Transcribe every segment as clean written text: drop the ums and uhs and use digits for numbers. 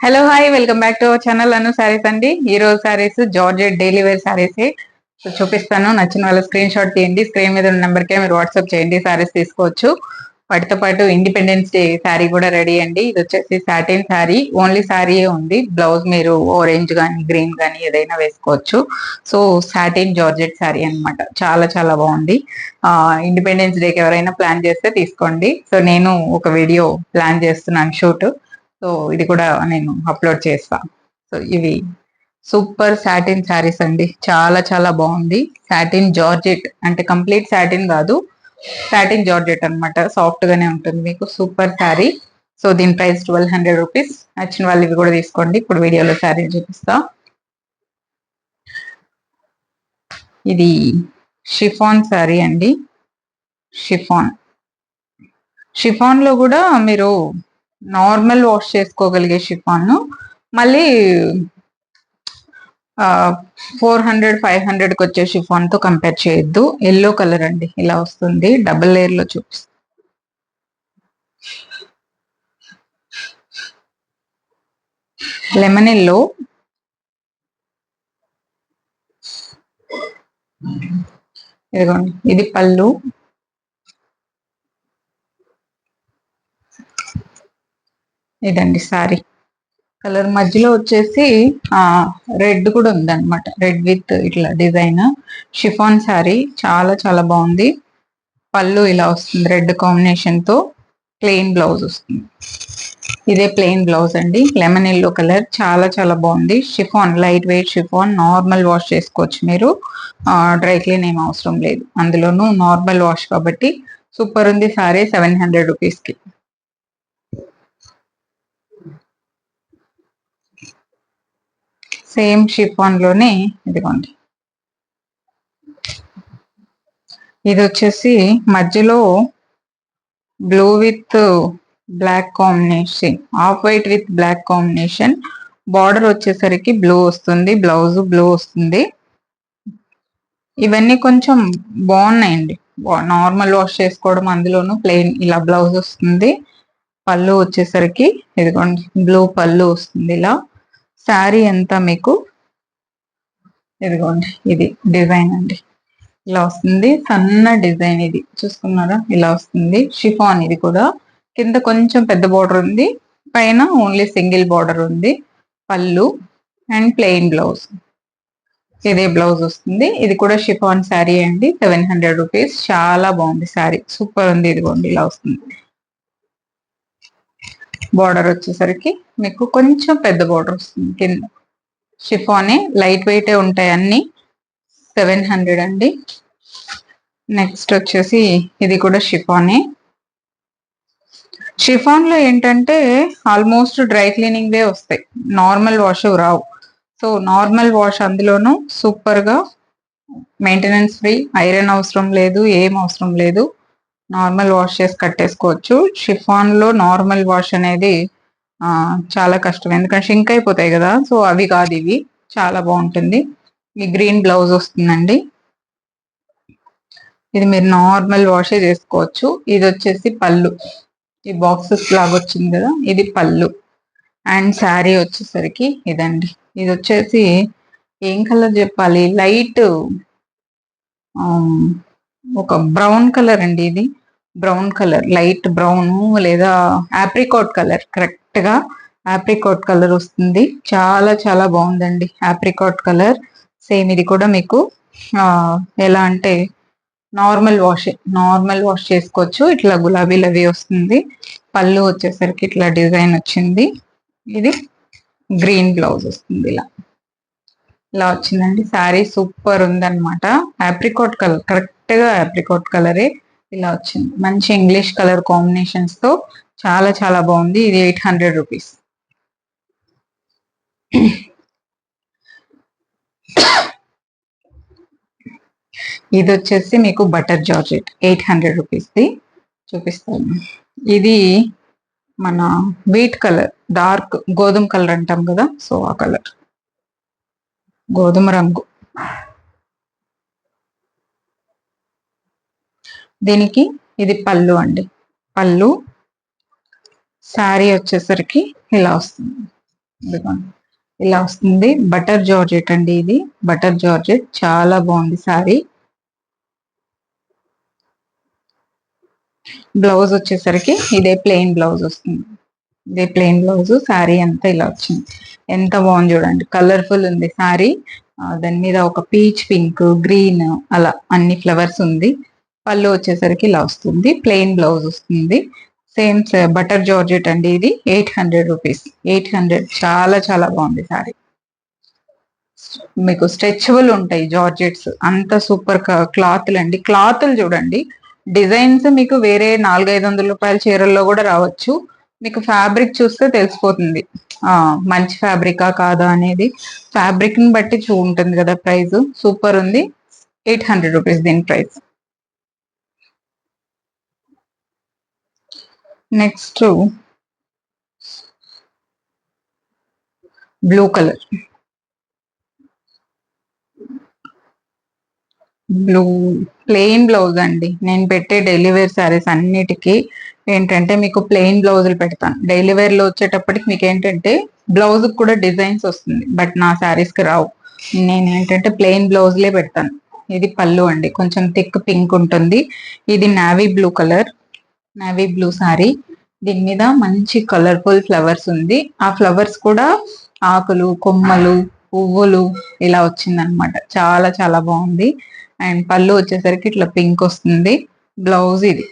Hello hi welcome back to our channel Anu saris అండి. ఈ రోజు saris georgette daily wear saris చూపిస్తాను. నచ్చిన వాళ్ళ స్క్రీన్ షాట్ తీయండి. స్క్రీన్ మీద ఉన్న నెంబర్ కే మీరు వాట్సాప్ చేయండి, సారీస్ తీసుకోవచ్చు. వాటితో పాటు ఇండిపెండెన్స్ డే శారీ కూడా రెడీ అండి. ఇది వచ్చేసి సాటిన్ శారీ, ఓన్లీ శారీయే ఉంది. బ్లౌజ్ మీరు ఆరెంజ్ గానీ గ్రీన్ గానీ ఏదైనా వేసుకోవచ్చు. సో సాటిన్ జార్జెట్ శారీ అన్నమాట. చాలా చాలా బాగుంది. ఇండిపెండెన్స్ డేకి ఎవరైనా ప్లాన్ చేస్తే తీసుకోండి. సో నేను ఒక వీడియో ప్లాన్ చేస్తున్నాను షూట్. సో ఇది కూడా నేను అప్లోడ్ చేస్తా. సో ఇవి సూపర్ సాటిన్ శారీస్ అండి. చాలా చాలా బాగుంది. సాటిన్ జార్జెట్ అంటే కంప్లీట్ సాటిన్ కాదు, సాటిన్ జార్జెట్ అన్నమాట. సాఫ్ట్ గానే ఉంటుంది మీకు. సూపర్ శారీ. సో దీని ప్రైస్ 1200 రూపీస్. నచ్చిన వాళ్ళు ఇవి కూడా తీసుకోండి. ఇప్పుడు వీడియోలో శారీ చూపిస్తా. ఇది షిఫాన్ శారీ అండి. షిఫాన్ షిఫాన్ లో కూడా మీరు నార్మల్ వాష్ చేసుకోగలిగే షిఫాన్, మళ్ళీ 400-500కి వచ్చే షిఫాన్ తో కంపేర్ చేయొద్దు. ఎల్లో కలర్ అండి, ఇలా వస్తుంది. డబుల్ లేయర్ లో చూపిస్తాను. లెమన్ ఎల్లో, ఇదిగోండి ఇది పళ్ళు. ఇదండి సారీ. కలర్ మధ్యలో వచ్చేసి రెడ్ కూడా ఉంది అనమాట. రెడ్ విత్ ఇట్లా డిజైన్. షిఫాన్ శారీ చాలా చాలా బాగుంది. పళ్ళు ఇలా వస్తుంది రెడ్ కాంబినేషన్ తో. ప్లెయిన్ బ్లౌజ్ వస్తుంది. ఇదే ప్లెయిన్ బ్లౌజ్ అండి. లెమన్ ఎల్లో కలర్ చాలా చాలా బాగుంది. Chiffon light weight chiffon, normal wash చేసుకోవచ్చు మీరు. డ్రై క్లీన్ ఏం అవసరం లేదు. అందులోనూ నార్మల్ వాష్ కాబట్టి సూపర్ ఉంది సారీ. 700 రూపీస్ కి. సేమ్ షిఫాన్ లోనే ఇదిగోండి. ఇది వచ్చేసి మధ్యలో blue with black combination, off white with black combination. Border వచ్చేసరికి బ్లూ వస్తుంది, బ్లౌజ్ బ్లూ వస్తుంది. ఇవన్నీ కొంచెం బాగున్నాయండి. నార్మల్ వాష్ చేసుకోవడం, అందులోనూ ప్లెయిన్ ఇలా బ్లౌజ్ వస్తుంది. పళ్ళు వచ్చేసరికి ఇదిగోండి బ్లూ పళ్ళు వస్తుంది. ఇలా శారీ అంతా మీకు ఇదిగోండి ఇది డిజైన్ అండి. ఇలా వస్తుంది. సన్న డిజైన్ ఇది చూసుకున్నారా, ఇలా వస్తుంది. షిఫాన్ ఇది కూడా. కింద కొంచెం పెద్ద బార్డర్ ఉంది, పైన ఓన్లీ సింగిల్ బార్డర్ ఉంది. పళ్ళు అండ్ ప్లెయిన్ బ్లౌజ్. ఇదే బ్లౌజ్ వస్తుంది. ఇది కూడా షిఫాన్ శారీ అండి. 700 రూపీస్. చాలా బాగుంది శారీ, సూపర్ ఉంది. ఇదిగోండి ఇలా వస్తుంది. బార్డర్ వచ్చేసరికి మీకు కొంచెం పెద్ద బార్డర్ వస్తుంది కింద. షిఫానే, లైట్ వెయిట్ ఉంటాయి అన్ని. 700 అండి. నెక్స్ట్ వచ్చేసి ఇది కూడా షిఫానే. షిఫాన్ లో ఏంటంటే ఆల్మోస్ట్ డ్రై క్లీనింగ్ వే వస్తాయి, నార్మల్ వాష్ రావు. సో నార్మల్ వాష్ అందులోనూ సూపర్ గా మెయింటెనెన్స్ ఫ్రీ, ఐరన్ అవసరం లేదు, ఏం అవసరం లేదు. నార్మల్ వాష్ చేసి కట్టేసుకోవచ్చు. షిఫాన్ లో నార్మల్ వాష్ అనేది చాలా కష్టం, ఎందుకంటే షింక్ అయిపోతాయి కదా. సో అవి కాదు ఇవి. చాలా బాగుంటుంది. ఈ గ్రీన్ బ్లౌజ్ వస్తుందండి. ఇది మీరు నార్మల్ వాషే చేసుకోవచ్చు. ఇది వచ్చేసి పళ్ళు. ఈ బాక్సెస్ లాగా వచ్చింది కదా, ఇది పళ్ళు. అండ్ శారీ వచ్చేసరికి ఇదండి. ఇది వచ్చేసి ఏం కలర్ చెప్పాలి, లైట్ ఒక బ్రౌన్ కలర్ అండి. ఇది బ్రౌన్ కలర్, లైట్ బ్రౌన్ లేదా ఆప్రికాట్ కలర్. కరెక్ట్ గా ఆప్రికాట్ కలర్ వస్తుంది. చాలా చాలా బాగుందండి ఆప్రికాట్ కలర్. సేమ్ ఇది కూడా మీకు ఎలా అంటే నార్మల్ వాష్ చేసుకోవచ్చు. ఇట్లా గులాబీలు అవి వస్తుంది. పళ్ళు వచ్చేసరికి ఇట్లా డిజైన్ వచ్చింది. ఇది గ్రీన్ బ్లౌజ్ వస్తుంది. ఇలా ఇలా వచ్చిందండి. శారీ సూపర్ ఉందన్నమాట. ఆప్రికాట్ కలర్, కరెక్ట్ గా ఆప్రికాట్ కలరే ఇలా వచ్చింది. మంచి ఇంగ్లీష్ కలర్ కాంబినేషన్స్ తో చాలా చాలా బాగుంది. ఇది 800 రూపీస్. ఇది వచ్చేసి మీకు బటర్ జార్జెట్, 800 రూపీస్ ది చూపిస్తాను. ఇది మన వీట్ కలర్, డార్క్ గోధుమ కలర్ అంటాం కదా, సో ఆ కలర్, గోధుమ రంగు. దీనికి ఇది పళ్ళు అండి. పళ్ళు. శారీ వచ్చేసరికి ఇలా వస్తుంది. ఇదిగోండి ఇలా వస్తుంది. బటర్ జార్జెట్ అండి ఇది. బటర్ జార్జెట్ చాలా బాగుంది సారీ. బ్లౌజ్ వచ్చేసరికి ఇదే ప్లెయిన్ బ్లౌజ్ వస్తుంది. ఇదే ప్లెయిన్ బ్లౌజ్. శారీ అంతా ఇలా వచ్చింది. ఎంత బాగుంది చూడండి. కలర్ఫుల్ ఉంది శారీ. దాని మీద ఒక పీచ్ పింక్, గ్రీన్ అలా అన్ని ఫ్లవర్స్ ఉంది. పళ్ళు వచ్చేసరికి ఇలా వస్తుంది. ప్లెయిన్ బ్లౌజ్ వస్తుంది. సేమ్ బటర్ జార్జెట్ అండి ఇది. 800 రూపీస్. 800. చాలా చాలా బాగుంది శారీ. మీకు స్ట్రెచబుల్ ఉంటాయి జార్జెట్స్. అంత సూపర్ క్లాత్లు అండి. క్లాత్లు చూడండి. డిజైన్స్ మీకు వేరే 400-500 రూపాయల చీరల్లో కూడా రావచ్చు. మీకు ఫ్యాబ్రిక్ చూస్తే తెలిసిపోతుంది మంచి ఫ్యాబ్రికా కాదా అనేది. ఫ్యాబ్రిక్ ని బట్టి ఉంటుంది కదా ప్రైస్. సూపర్ ఉంది. 800 రూపీస్ దీని price. Next blue colour. Blue plain blouse అండి. నేను పెట్టే డైలీ వేర్ శారీస్ అన్నిటికీ ఏంటంటే మీకు ప్లెయిన్ బ్లౌజులు పెడతాను. డైలీ వేర్ లో వచ్చేటప్పటికి మీకు ఏంటంటే బ్లౌజ్ కూడా డిజైన్స్ వస్తుంది. బట్ నా శారీస్ కి రావు. నేను ఏంటంటే ప్లెయిన్ బ్లౌజ్లే పెడతాను. ఇది పళ్ళు అండి. కొంచెం థిక్ పింక్ ఉంటుంది. ఇది navy blue colour. Navy blue sari. దీని మీద మంచి కలర్ఫుల్ ఫ్లవర్స్ ఉంది. ఆ ఫ్లవర్స్ కూడా ఆకులు, కొమ్మలు, పువ్వులు ఇలా వచ్చిందనమాట. చాలా చాలా బాగుంది. అండ్ పళ్ళు వచ్చేసరికి ఇట్లా పింక్ వస్తుంది. బ్లౌజ్ ఇది.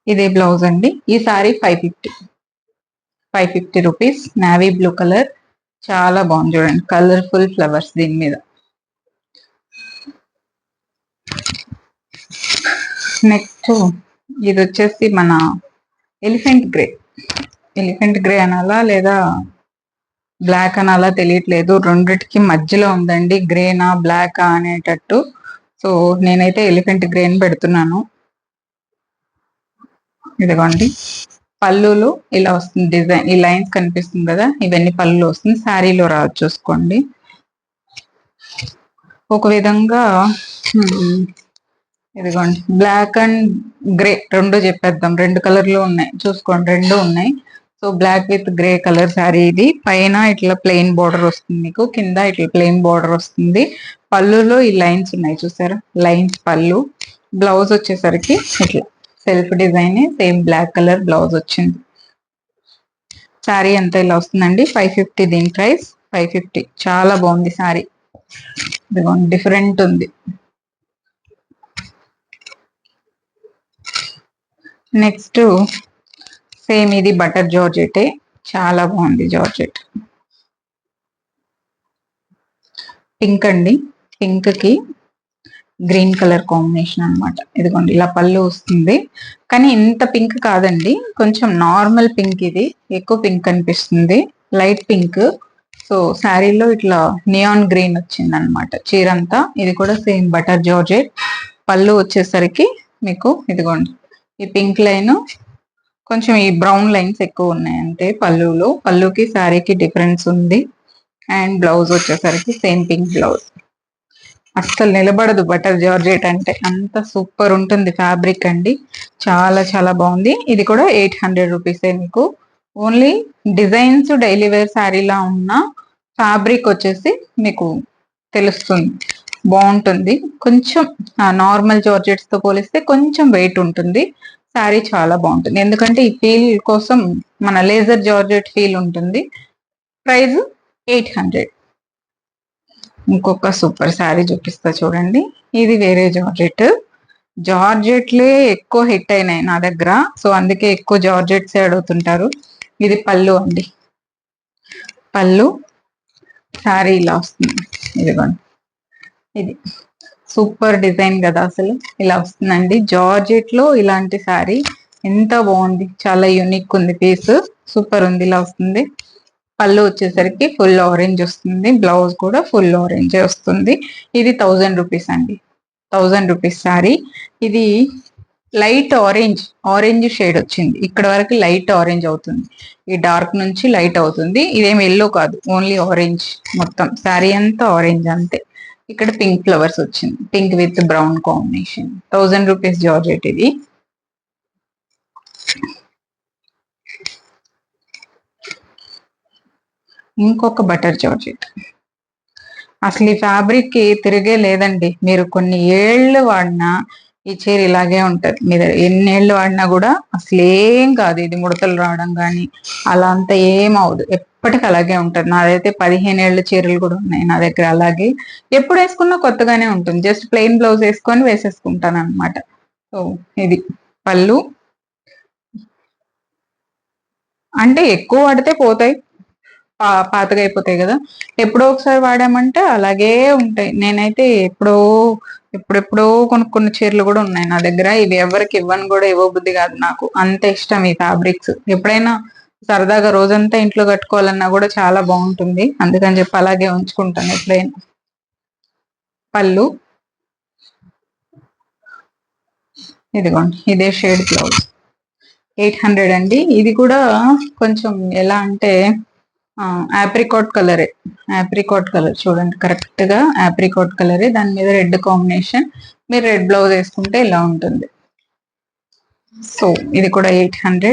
ఇదే బ్లౌజ్ అండి. ఈ sorry 550 rupees. Navy blue colour. చాలా బాగుంది చూడండి. కలర్ఫుల్ ఫ్లవర్స్ దీని మీద. నెక్స్ట్ ఇది వచ్చేసి మన ఎలిఫెంట్ గ్రే. ఎలిఫెంట్ గ్రే అనాలా లేదా బ్లాక్ అనాలా తెలియట్లేదు. రెండిటికి మధ్యలో ఉందండి. గ్రేనా బ్లాకా అనేటట్టు. సో నేనైతే ఎలిఫెంట్ గ్రేని పెడుతున్నాను. ఇదిగోండి పళ్ళులు ఇలా వస్తుంది. డిజైన్ ఈ లైన్స్ కనిపిస్తుంది కదా, ఇవన్నీ పళ్ళు వస్తుంది. శారీలో రాదు చూసుకోండి. ఒక విధంగా ఇదిగోండి బ్లాక్ అండ్ గ్రే రెండు చెప్పేద్దాం. 2 కలర్లు ఉన్నాయి చూసుకోండి. 2 ఉన్నాయి. So black with grey colour sari ఇది. పైన ఇట్లా ప్లెయిన్ బోర్డర్ వస్తుంది మీకు. కింద ఇట్లా ప్లెయిన్ బోర్డర్ వస్తుంది. పళ్ళులో ఈ లైన్స్ ఉన్నాయి చూసారా, లైన్స్ పళ్ళు. బ్లౌజ్ వచ్చేసరికి ఇట్లా self design same black colour blouse వచ్చింది. శారీ అంతా ఇలా వస్తుందండి. 550 దీని ప్రైస్. 550. చాలా బాగుంది శారీ. ఇదిగోండి డిఫరెంట్ ఉంది. నెక్స్ట్ సేమ్ ఇది బటర్ జార్జెటే. చాలా బాగుంది జార్జెట్. పింక్ అండి. పింక్ కి గ్రీన్ కలర్ కాంబినేషన్ అనమాట. ఇదిగోండి ఇలా పళ్ళు వస్తుంది. కానీ ఇంత పింక్ కాదండి, కొంచెం నార్మల్ పింక్. ఇది ఎక్కువ పింక్ అనిపిస్తుంది. Light pink. సో శారీలో ఇట్లా నియాన్ గ్రీన్ వచ్చింది అనమాట చీరంతా. ఇది కూడా సేమ్ బటర్ జార్జెట్. పళ్ళు వచ్చేసరికి మీకు ఇదిగోండి ఈ పింక్ లైన్, కొంచెం ఈ బ్రౌన్ లైన్స్ ఎక్కువ ఉన్నాయి అంతే పళ్ళులో. పళ్ళుకి శారీకి డిఫరెన్స్ ఉంది. అండ్ బ్లౌజ్ వచ్చేసరికి సేమ్ పింక్ బ్లౌజ్. అస్సలు నిలబడదు బటర్ జార్జెట్ అంటే, అంత సూపర్ ఉంటుంది ఫ్యాబ్రిక్ అండి. చాలా చాలా బాగుంది. ఇది కూడా 800 రూపీసే మీకు. ఓన్లీ డిజైన్స్ డైలీ వేర్ శారీలా ఉన్న ఫ్యాబ్రిక్ వచ్చేసి మీకు తెలుస్తుంది. బాగుంటుంది. కొంచెం నార్మల్ జార్జెట్స్ తో పోలిస్తే కొంచెం వెయిట్ ఉంటుంది. శారీ చాలా బాగుంటుంది. ఎందుకంటే ఈ ఫీల్ కోసం మన లేజర్ జార్జెట్ ఫీల్ ఉంటుంది. ప్రైస్ 800. ఇంకొక సూపర్ శారీ చూపిస్తా చూడండి. ఇది వేరే జార్జెట్. జార్జెట్లే ఎక్కువ హిట్ అయినాయి నా దగ్గర. సో అందుకే ఎక్కువ జార్జెట్స్ అడుగుతుంటారు. ఇది పళ్ళు అండి. పళ్ళు శారీ ఇలా వస్తుంది. ఇదిగోండి ఇది సూపర్ డిజైన్ కదా అసలు. ఇలా వస్తుందండి జార్జెట్ లో ఇలాంటి శారీ. ఎంత బాగుంది. చాలా యూనిక్ ఉంది పీస్. సూపర్ ఉంది. ఇలా వస్తుంది. పళ్ళు వచ్చేసరికి ఫుల్ ఆరెంజ్ వస్తుంది. బ్లౌజ్ కూడా ఫుల్ ఆరెంజ్ వస్తుంది. ఇది 1000 రూపీస్ అండి. 1000 రూపీస్ శారీ. ఇది లైట్ ఆరెంజ్, ఆరెంజ్ షేడ్ వచ్చింది. ఇక్కడ వరకు లైట్ ఆరెంజ్ అవుతుంది. ఈ డార్క్ నుంచి లైట్ అవుతుంది. ఇదేం ఎల్లో కాదు, ఓన్లీ ఆరెంజ్. మొత్తం శారీ అంతా ఆరెంజ్ అంతే. ఇక్కడ పింక్ ఫ్లవర్స్ వచ్చింది. Pink with brown combination. 1000 rupees georgette ఇది. ఇంకొక బటర్ జార్జెట్. అసలు ఈ ఫ్యాబ్రిక్ కి తిరిగే లేదండి. మీరు కొన్ని ఏళ్ళు వాడినా ఈ చీర ఇలాగే ఉంటది. మీరు ఎన్నేళ్ళు వాడినా కూడా అసలు ఏం కాదు. ఇది ముడతలు రావడం కానీ అలా అంతా ఏం అవదు. ఎప్పటికి అలాగే ఉంటది. నాదైతే 15 ఏళ్ళ చీరలు కూడా ఉన్నాయి నా దగ్గర. అలాగే ఎప్పుడు వేసుకున్నా కొత్తగానే ఉంటుంది. జస్ట్ ప్లెయిన్ బ్లౌజ్ వేసుకొని వేసేసుకుంటాను అనమాట. సో ఇది పళ్ళు. అంటే ఎక్కువ వాడితే పోతాయి, పాతగా అయిపోతాయి కదా. ఎప్పుడో ఒకసారి వాడామంటే అలాగే ఉంటాయి. నేనైతే ఎప్పుడెప్పుడో కొనుక్కున్న చీరలు కూడా ఉన్నాయి నా దగ్గర. ఇవి ఎవరికి ఇవ్వను కూడా, ఇవ్వబుద్ధి కాదు నాకు. అంత ఇష్టం ఈ ఫ్యాబ్రిక్స్. ఎప్పుడైనా సరదాగా రోజంతా ఇంట్లో కట్టుకోవాలన్నా కూడా చాలా బాగుంటుంది. అందుకని చెప్పి అలాగే ఉంచుకుంటాను ఎప్పుడైనా. పళ్ళు ఇదిగోండి, ఇదే షేడ్ బ్లౌజ్. 800 అండి. ఇది కూడా కొంచెం ఎలా అంటే ఆప్రికాట్ కలరే. ఆప్రికాట్ కలర్ చూడండి, కరెక్ట్ గా ఆప్రికాట్ కలరే. దాని మీద రెడ్ కాంబినేషన్. మీరు రెడ్ బ్లౌజ్ వేసుకుంటే ఇలా ఉంటుంది. సో ఇది కూడా 800.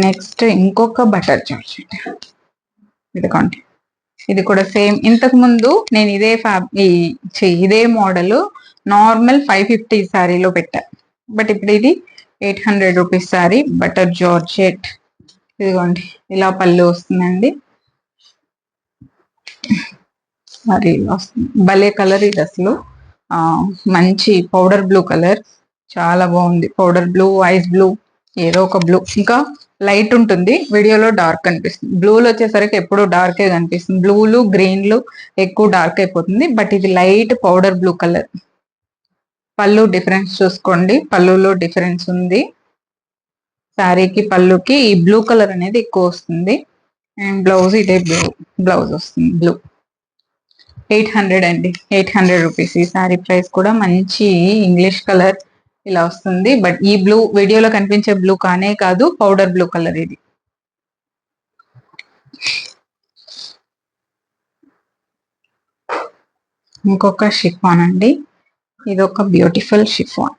నెక్స్ట్ ఇంకొక బటర్ జార్జెట్. ఇదిగోండి, ఇది కూడా సేమ్. ఇంతకు ముందు నేను ఇదే మోడల్ నార్మల్ 550 శారీలో పెట్టా. బట్ ఇప్పుడు ఇది 800 రూపీస్ శారీ, బటర్ జార్జెట్. ఇదిగోండి, ఇలా పళ్ళు వస్తుందండి. మరి వస్తుంది, భలే కలర్ ఇది అసలు. మంచి పౌడర్ బ్లూ కలర్, చాలా బాగుంది. పౌడర్ బ్లూ, ఐస్ బ్లూ, ఏదో ఒక బ్లూ. ఇంకా లైట్ ఉంటుంది, వీడియోలో డార్క్ కనిపిస్తుంది. బ్లూలు వచ్చేసరికి ఎప్పుడు డార్కే కనిపిస్తుంది. బ్లూలు గ్రీన్లు ఎక్కువ డార్క్ అయిపోతుంది. బట్ ఇది లైట్ పౌడర్ బ్లూ కలర్. పళ్ళు డిఫరెన్స్ చూసుకోండి, పళ్ళులో డిఫరెన్స్ ఉంది. శారీకి పళ్ళుకి ఈ బ్లూ కలర్ అనేది ఎక్కువ వస్తుంది. అండ్ బ్లౌజ్ ఇదే బ్లౌజ్ వస్తుంది బ్లూ. 800 అండి, 800 రూపీస్. ఈ శారీ ప్రైస్ కూడా మంచి ఇంగ్లీష్ కలర్ ఇలా వస్తుంది. బట్ ఈ బ్లూ వీడియోలో కనిపించే బ్లూ కానే కాదు, పౌడర్ బ్లూ కలర్ ఇది. ఇంకొక షిఫాన్ అండి. ఇది ఒక బ్యూటిఫుల్ షిఫాన్.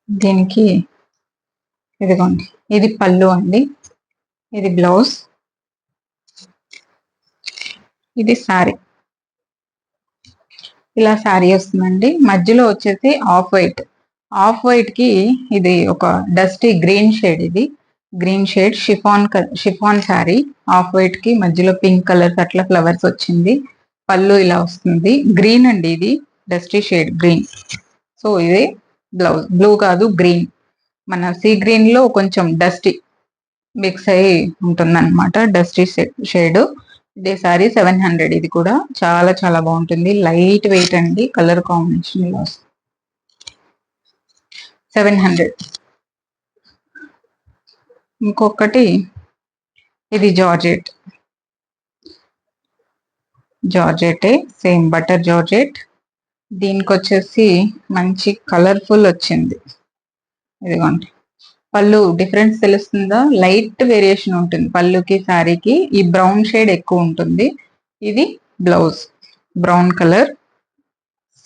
దీనికి ఇదిగోండి, ఇది పళ్ళు అండి, ఇది బ్లౌజ్, ఇది శారీ. ఇలా శారీ వస్తుందండి. మధ్యలో వచ్చేసి ఆఫ్ వైట్. ఆఫ్ వైట్ కి ఇది ఒక డస్టీ గ్రీన్ షేడ్. ఇది green shade chiffon sari. Off white కి మధ్యలో పింక్ కలర్స్ అట్లా ఫ్లవర్స్ వచ్చింది. పళ్ళు ఇలా వస్తుంది. గ్రీన్ అండి, ఇది డస్టీ షేడ్ గ్రీన్. సో ఇది బ్లౌజ్. బ్లూ కాదు, గ్రీన్. మన సీ గ్రీన్ లో కొంచెం డస్టీ మిక్స్ అయి ఉంటుంది అనమాట, డస్టీ షేడ్. ఇదే సారీ 700. ఇది కూడా చాలా చాలా బాగుంటుంది. లైట్ వెయిట్ అండి, కలర్ కాంబినేషన్ ఇలా 700. ఇంకొకటి ఇది జార్జెటే, సేమ్ బటర్ జార్జెట్. దీనికి వచ్చేసి మంచి కలర్ఫుల్ వచ్చింది. ఇదిగోండి, పళ్ళు డిఫరెన్స్ తెలుస్తుందా? లైట్ వేరియేషన్ ఉంటుంది పళ్ళుకి శారీకి. ఈ బ్రౌన్ షేడ్ ఎక్కువ ఉంటుంది. ఇది blouse brown colour.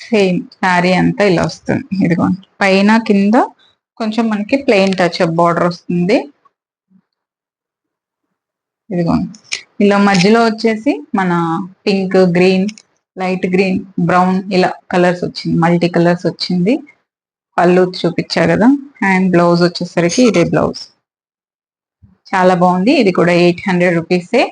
Same sari అంతా ఇలా వస్తుంది. ఇదిగోండి, పైన కింద కొంచెం మనకి ప్లెయిన్ టచ్ అప్ బార్డర్ వస్తుంది. ఇదిగోండి, ఇలా మధ్యలో వచ్చేసి మన pink, green, light green, brown ఇలా కలర్స్ వచ్చింది, మల్టీ కలర్స్ వచ్చింది. పళ్ళు చూపించా కదా. అండ్ బ్లౌజ్ వచ్చేసరికి ఇదే బ్లౌజ్. చాలా బాగుంది. ఇది కూడా 800 రూపీసే.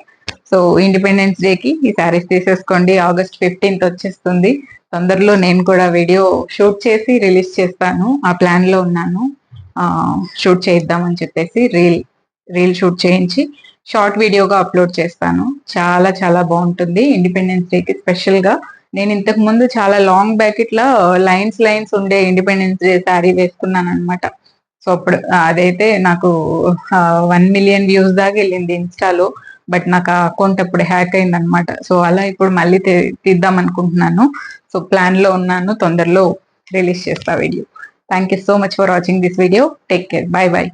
సో ఇండిపెండెన్స్ డేకి ఈ శారీస్ తీసేసుకోండి. August 15th వచ్చేస్తుంది. తొందరలో నేను కూడా వీడియో షూట్ చేసి రిలీజ్ చేస్తాను. ఆ ప్లాన్ లో ఉన్నాను. షూట్ చేద్దామని చెప్పేసి రీల్ షూట్ చేయించి షార్ట్ వీడియోగా అప్లోడ్ చేస్తాను. చాలా చాలా బాగుంటుంది ఇండిపెండెన్స్ డేకి స్పెషల్ గా. నేను ఇంతకు ముందు చాలా లాంగ్ బ్యాక్ ఇట్లా లైన్స్ ఉండే ఇండిపెండెన్స్ డే శారీ వేసుకున్నాను అనమాట. సో అప్పుడు అదైతే నాకు 1 million వ్యూస్ దాకా వెళ్ళింది ఇన్స్టాలో. బట్ నాకు ఆ అకౌంట్ అప్పుడు హ్యాక్ అయింది అనమాట. సో అలా ఇప్పుడు మళ్ళీ తీద్దాం అనుకుంటున్నాను. సో ప్లాన్ లో ఉన్నాను, తొందరలో రిలీజ్ చేస్తా video. Thank you so much for watching this video. Take care, by by.